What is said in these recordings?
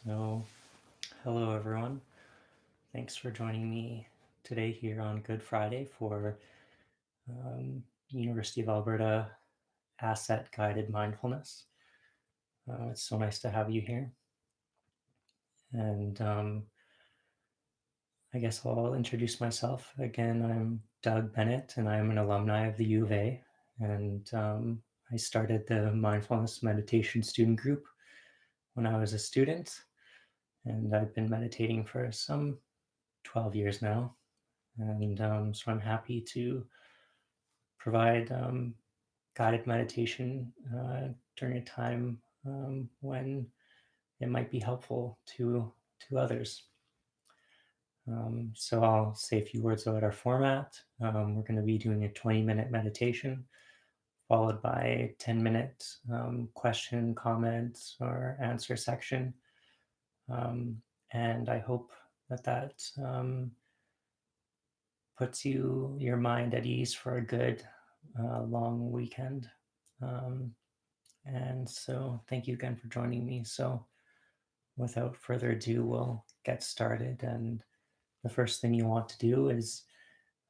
So, hello everyone. Thanks for joining me today here on Good Friday for University of Alberta Asset Guided Mindfulness. It's so nice to have you here. And I guess I'll introduce myself. Again, I'm Doug Bennett, and I'm an alumni of the U of A. And I started the Mindfulness Meditation Student Group when I was a student. And I've been meditating for some 12 years now. And so I'm happy to provide guided meditation during a time when it might be helpful to others. So I'll say a few words about our format. We're going to be doing a 20-minute meditation followed by a 10-minute question, comment, or answer section. And I hope that puts your mind at ease for a good long weekend. And so thank you again for joining me. So without further ado, we'll get started. And the first thing you want to do is,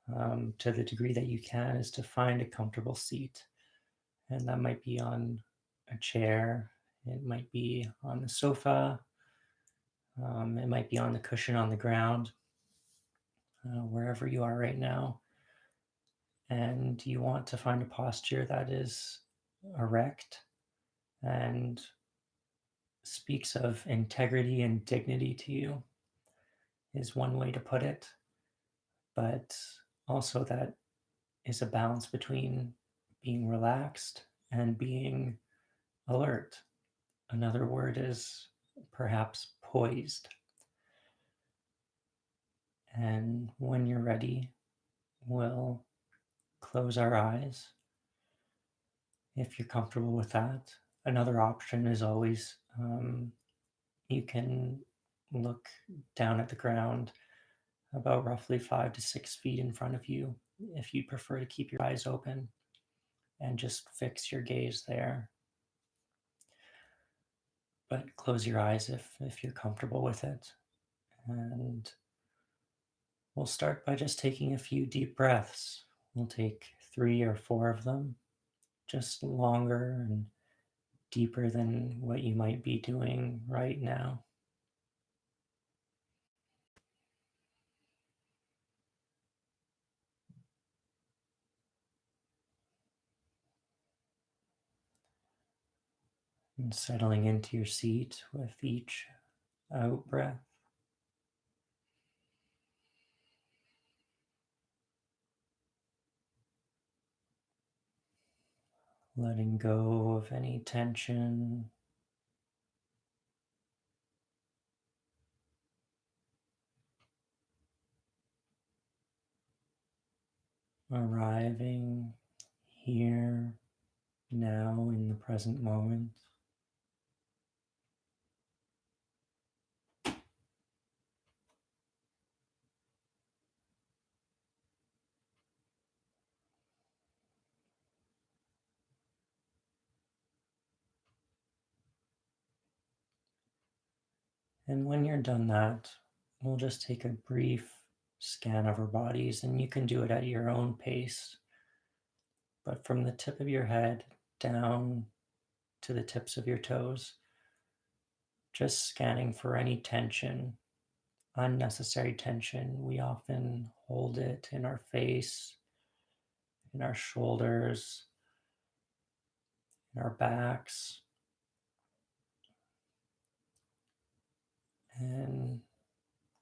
to the degree that you can, is to find a comfortable seat. And that might be on a chair, it might be on the sofa, it might be on the cushion on the ground, wherever you are right now. And you want to find a posture that is erect and speaks of integrity and dignity to you, is one way to put it. But also that is a balance between being relaxed and being alert. Another word is perhaps poised. And when you're ready, we'll close our eyes if you're comfortable with that. Another option is always you can look down at the ground about roughly 5 to 6 feet in front of you if you prefer to keep your eyes open and just fix your gaze there. But close your eyes if you're comfortable with it. And we'll start by just taking a few deep breaths. We'll take 3 or 4 of them, just longer and deeper than what you might be doing right now. And settling into your seat with each out breath. Letting go of any tension. Arriving here, now, in the present moment. And when you're done that, we'll just take a brief scan of our bodies, and you can do it at your own pace. But from the tip of your head down to the tips of your toes, just scanning for any tension, unnecessary tension. We often hold it in our face, in our shoulders, in our backs. And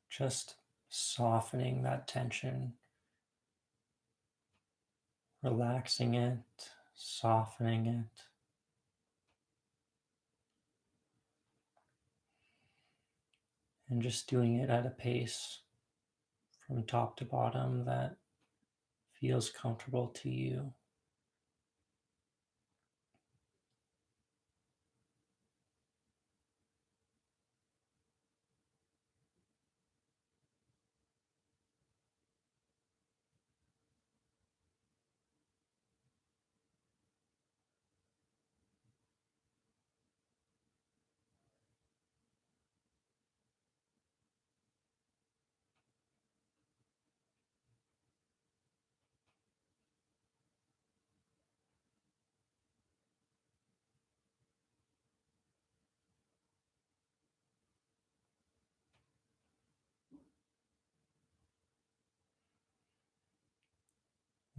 just softening that tension, relaxing it, softening it. And just doing it at a pace from top to bottom that feels comfortable to you.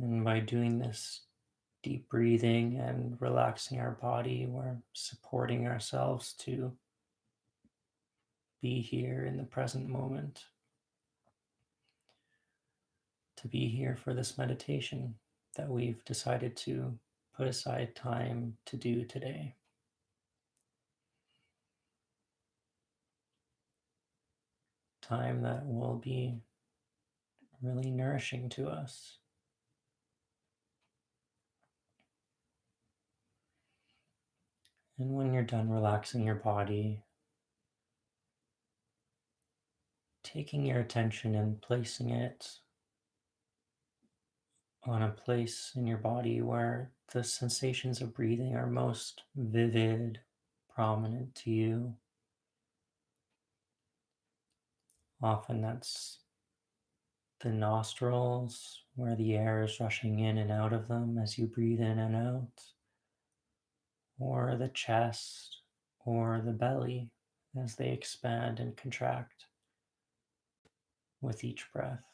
And by doing this deep breathing and relaxing our body, we're supporting ourselves to be here in the present moment, to be here for this meditation that we've decided to put aside time to do today. Time that will be really nourishing to us. And when you're done relaxing your body, taking your attention and placing it on a place in your body where the sensations of breathing are most vivid, prominent to you. Often that's the nostrils, where the air is rushing in and out of them as you breathe in and out, or the chest, or the belly as they expand and contract with each breath.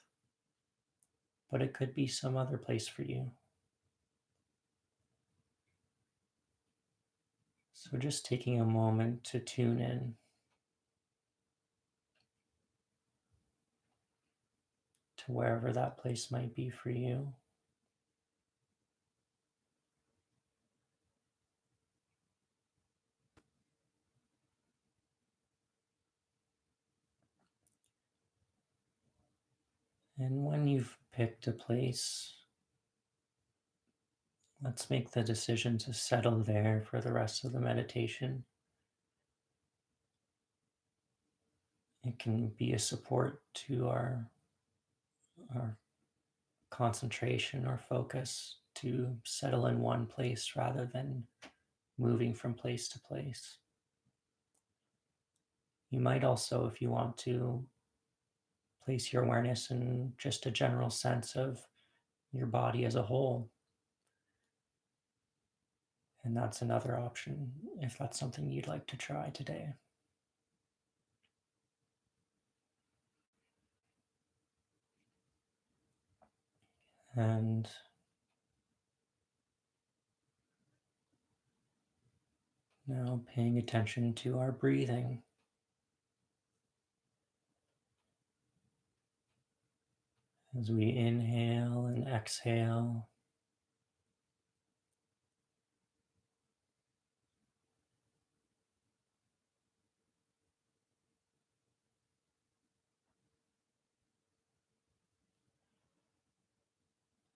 But it could be some other place for you. So just taking a moment to tune in to wherever that place might be for you. And when you've picked a place, let's make the decision to settle there for the rest of the meditation. It can be a support to our concentration or focus to settle in one place rather than moving from place to place. You might also, if you want to, place your awareness in just a general sense of your body as a whole. And that's another option if that's something you'd like to try today. And now paying attention to our breathing. As we inhale and exhale,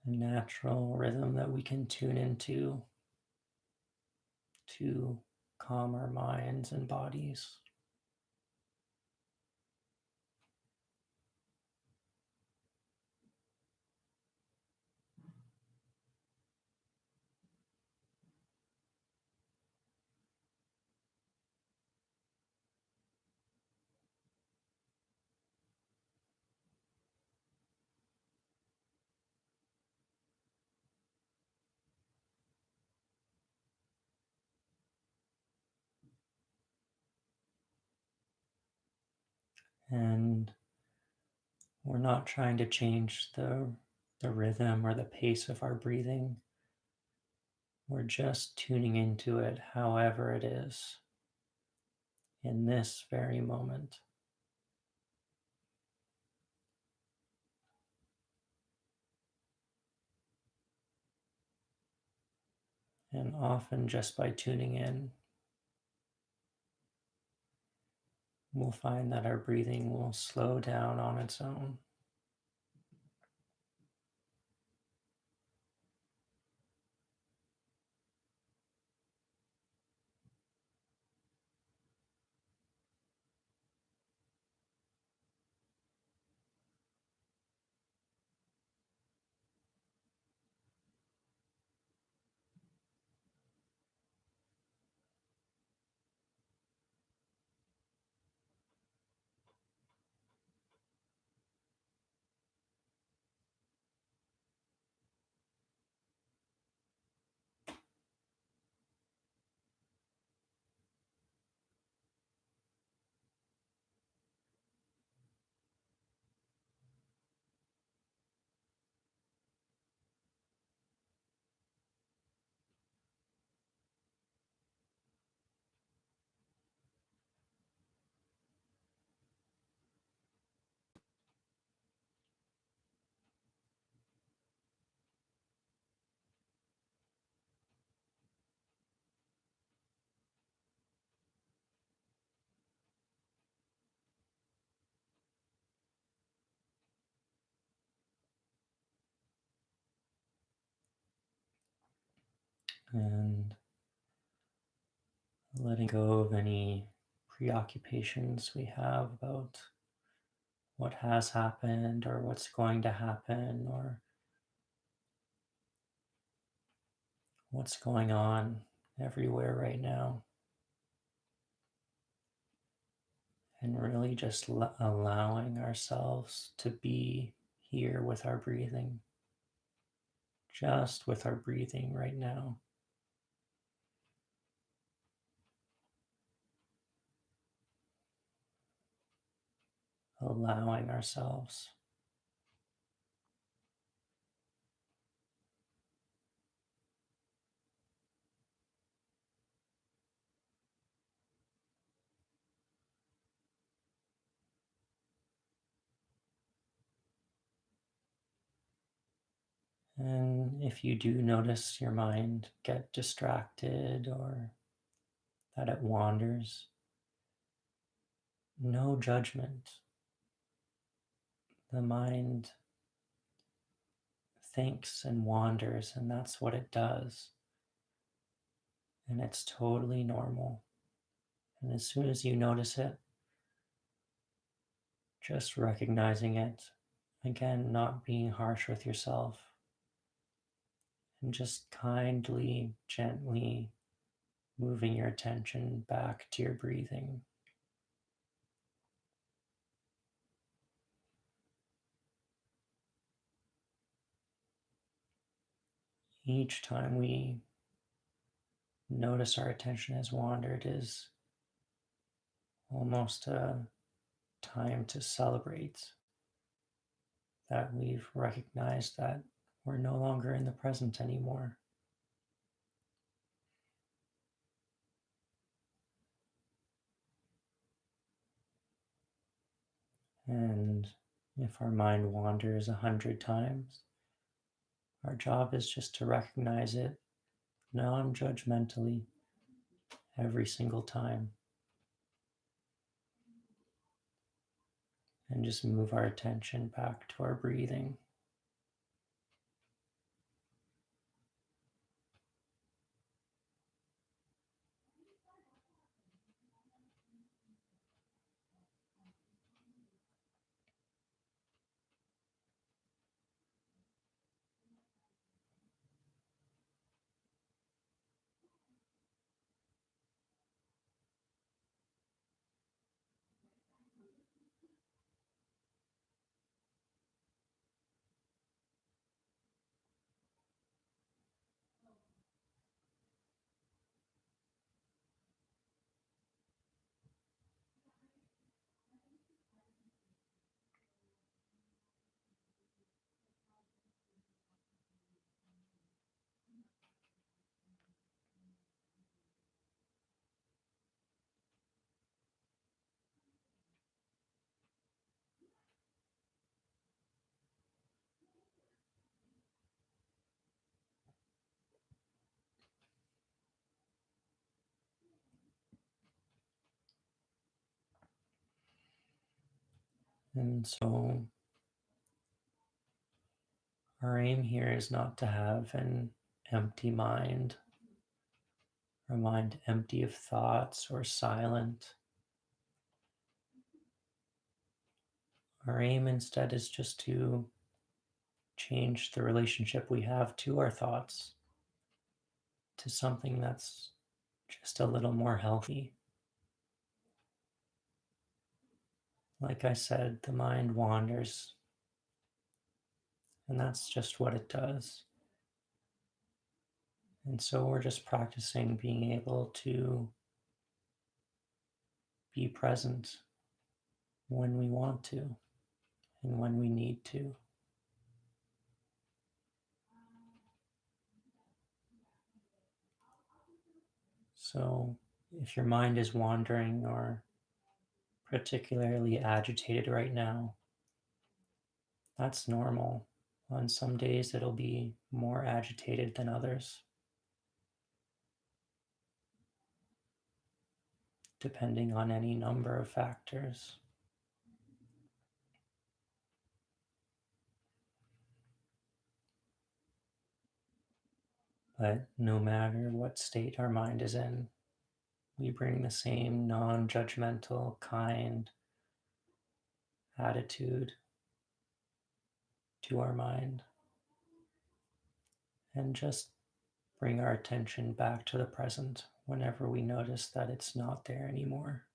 a natural rhythm that we can tune into to calm our minds and bodies. And we're not trying to change the rhythm or the pace of our breathing. We're just tuning into it however it is in this very moment. And often just by tuning in, we'll find that our breathing will slow down on its own. and letting go of any preoccupations we have about what has happened or what's going to happen or what's going on everywhere right now. And really just allowing ourselves to be here with our breathing, just with our breathing right now. Allowing ourselves. And if you do notice your mind get distracted or that it wanders, no judgment. The mind thinks and wanders, and that's what it does. And it's totally normal. And as soon as you notice it, just recognizing it, again, not being harsh with yourself, and just kindly, gently moving your attention back to your breathing. Each time we notice our attention has wandered is almost a time to celebrate that we've recognized that we're no longer in the present anymore. And if our mind wanders 100 times, our job is just to recognize it non-judgmentally every single time and just move our attention back to our breathing. And so our aim here is not to have an empty mind, or a mind empty of thoughts or silent. Our aim instead is just to change the relationship we have to our thoughts to something that's just a little more healthy. Like I said, the mind wanders, and that's just what it does. And so we're just practicing being able to be present when we want to and when we need to. So if your mind is wandering or particularly agitated right now, that's normal. On some days, it'll be more agitated than others, depending on any number of factors. But no matter what state our mind is in, we bring the same non judgmental, kind attitude to our mind and just bring our attention back to the present whenever we notice that it's not there anymore.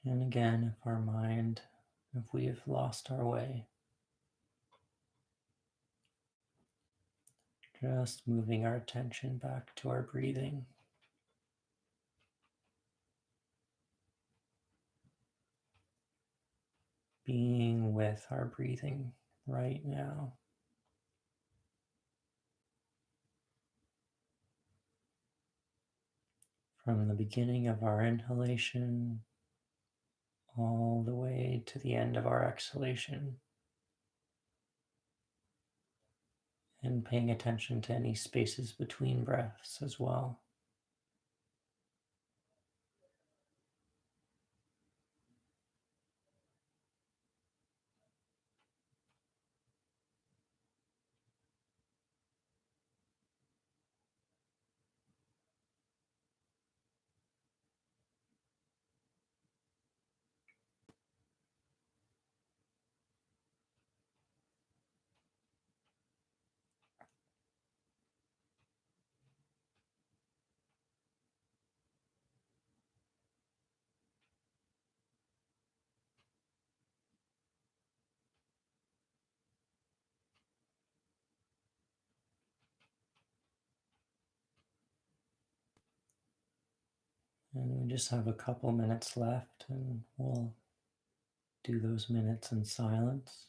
And again, if we have lost our way, just moving our attention back to our breathing. Being with our breathing right now. From the beginning of our inhalation all the way to the end of our exhalation, and paying attention to any spaces between breaths as well. And we just have a couple minutes left, and we'll do those minutes in silence.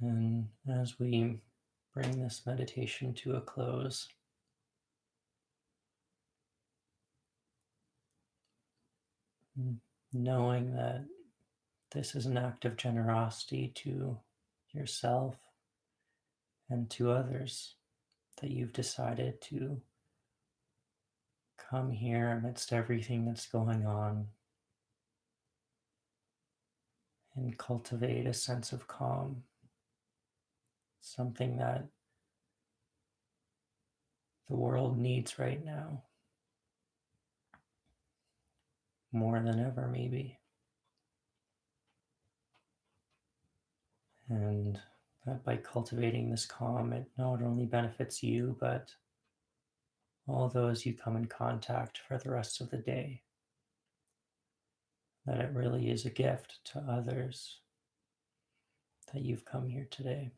And as we bring this meditation to a close, knowing that this is an act of generosity to yourself and to others, that you've decided to come here amidst everything that's going on and cultivate a sense of calm, something that the world needs right now more than ever, maybe. And that by cultivating this calm, it not only benefits you, but all those you come in contact for the rest of the day. That it really is a gift to others that you've come here today.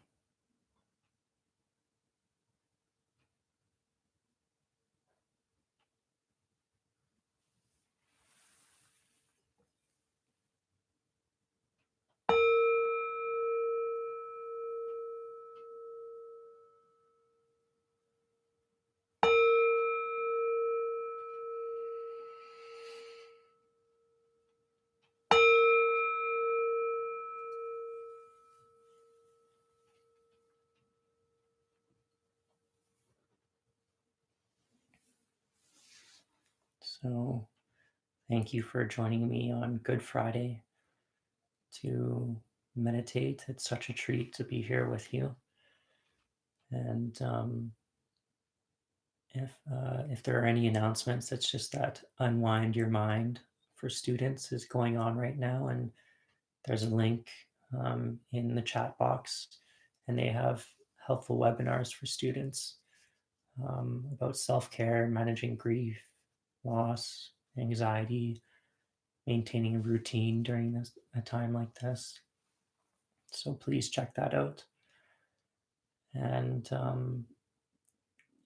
So, thank you for joining me on Good Friday to meditate. It's such a treat to be here with you. And if there are any announcements, it's just that Unwind Your Mind for students is going on right now, and there's a link in the chat box, and they have helpful webinars for students about self-care, managing grief, loss, anxiety, maintaining a routine during a time like this. So please check that out. And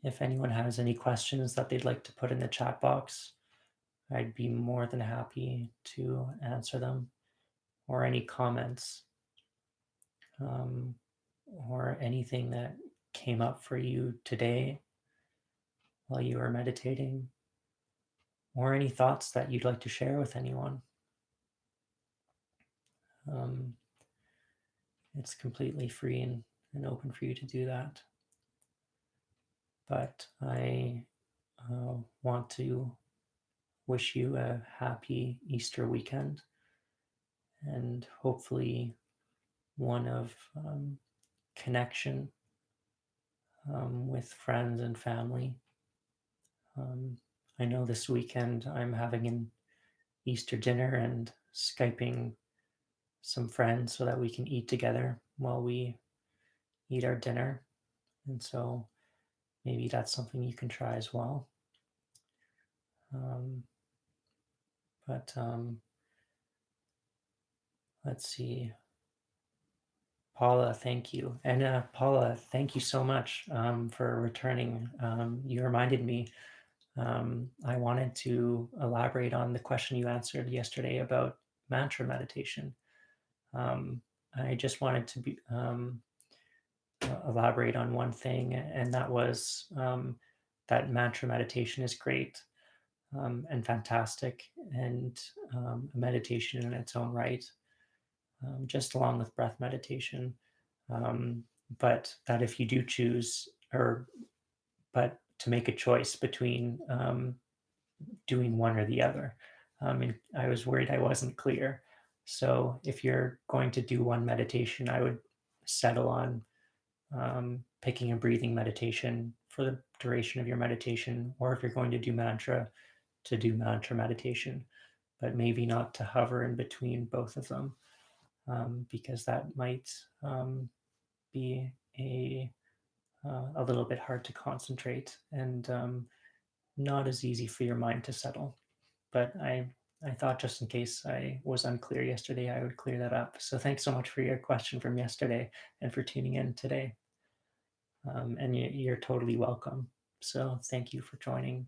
if anyone has any questions that they'd like to put in the chat box, I'd be more than happy to answer them, or any comments, um, or anything that came up for you today while you were meditating, or any thoughts that you'd like to share with anyone. Um, it's completely free and open for you to do that. But I want to wish you a happy Easter weekend, and hopefully one of connection with friends and family. I know this weekend I'm having an Easter dinner and Skyping some friends so that we can eat together while we eat our dinner. And so maybe that's something you can try as well. But let's see. Paula, thank you. And Paula, thank you so much for returning. You reminded me, I wanted to elaborate on the question you answered yesterday about mantra meditation. I just wanted to elaborate on one thing, and that was that mantra meditation is great and fantastic, and a meditation in its own right, just along with breath meditation. But that if you do choose, but to make a choice between doing one or the other. And I was worried I wasn't clear. So if you're going to do one meditation, I would settle on picking a breathing meditation for the duration of your meditation, or if you're going to do mantra, to do mantra meditation, but maybe not to hover in between both of them, because that might be a little bit hard to concentrate, and not as easy for your mind to settle. But I thought, just in case I was unclear yesterday, I would clear that up. So thanks so much for your question from yesterday and for tuning in today. And you're totally welcome. So thank you for joining.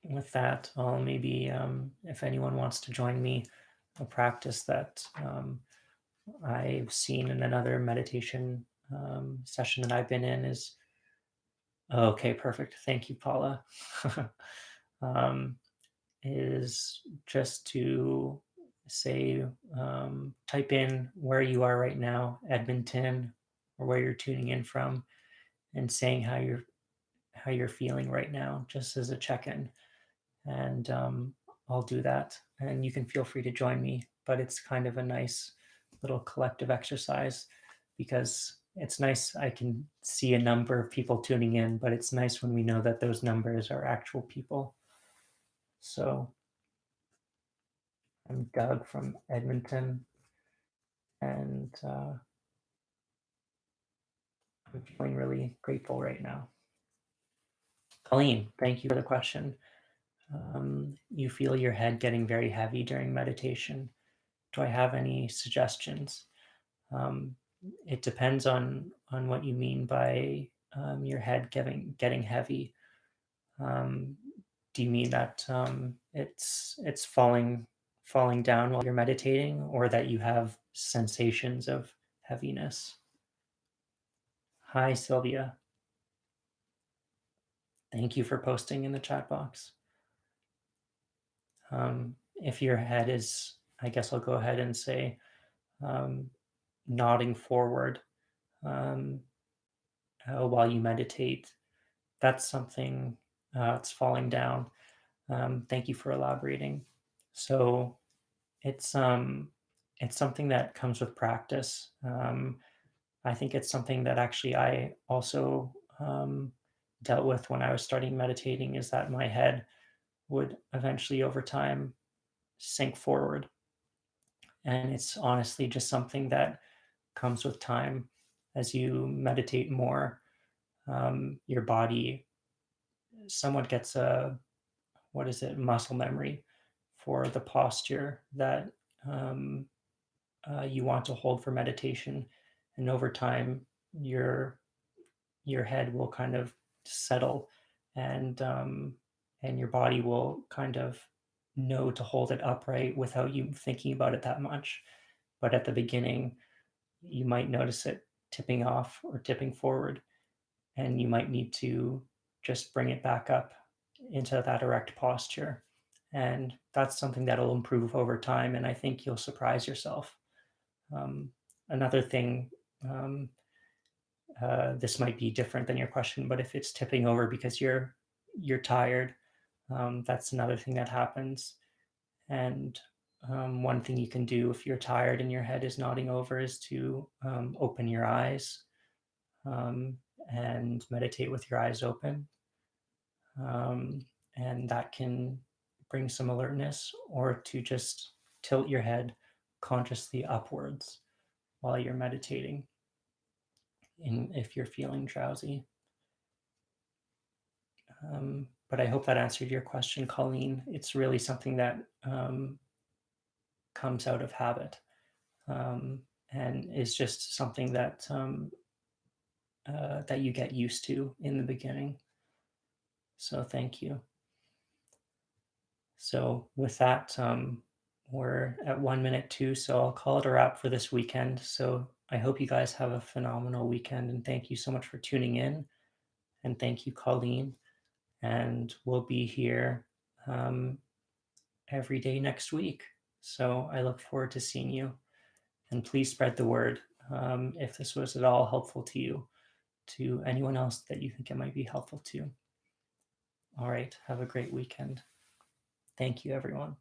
With that, I'll maybe, if anyone wants to join me, a practice that I've seen in another meditation session that I've been in is Okay, perfect. Thank you, Paula. um, is just to say, type in where you are right now, Edmonton, or where you're tuning in from, and saying how you're feeling right now, just as a check-in. And I'll do that, and you can feel free to join me. But it's kind of a nice little collective exercise because it's nice. I can see a number of people tuning in, but it's nice when we know that those numbers are actual people. So I'm Doug from Edmonton, and I'm feeling really grateful right now. Colleen, thank you for the question. You feel your head getting very heavy during meditation. Do I have any suggestions? Um, it depends on what you mean by your head getting heavy. Um, do you mean that it's falling down while you're meditating, or that you have sensations of heaviness? Hi, Sylvia. Thank you for posting in the chat box. If your head is, I guess I'll go ahead and say, um, nodding forward um, while you meditate, that's something, it's falling down. Thank you for elaborating. So it's um, it's something that comes with practice. I think it's something that actually I also dealt with when I was starting meditating. Is that my head would eventually, over time, sink forward, and it's honestly just something that comes with time. As you meditate more, your body somewhat gets a, what is it, muscle memory for the posture that um, you want to hold for meditation, and over time your your head will kind of settle, and and your body will kind of know to hold it upright without you thinking about it that much. But at the beginning, you might notice it tipping off or tipping forward, and you might need to just bring it back up into that erect posture. And that's something that'll improve over time. And I think you'll surprise yourself. Um, Another thing, um, this might be different than your question, but if it's tipping over because you're tired, that's another thing that happens. And one thing you can do if you're tired and your head is nodding over is to open your eyes um, and meditate with your eyes open. Um, and that can bring some alertness, or to just tilt your head consciously upwards while you're meditating, if you're feeling drowsy. But I hope that answered your question, Colleen. It's really something that comes out of habit, um, and is just something that you get used to in the beginning. So thank you. So with that, we're at 1 minute too, so I'll call it a wrap for this weekend. So I hope you guys have a phenomenal weekend, and thank you so much for tuning in. And thank you, Colleen. And we'll be here every day next week. So I look forward to seeing you. And please spread the word if this was at all helpful to you, to anyone else that you think it might be helpful to. All right. Have a great weekend. Thank you, everyone.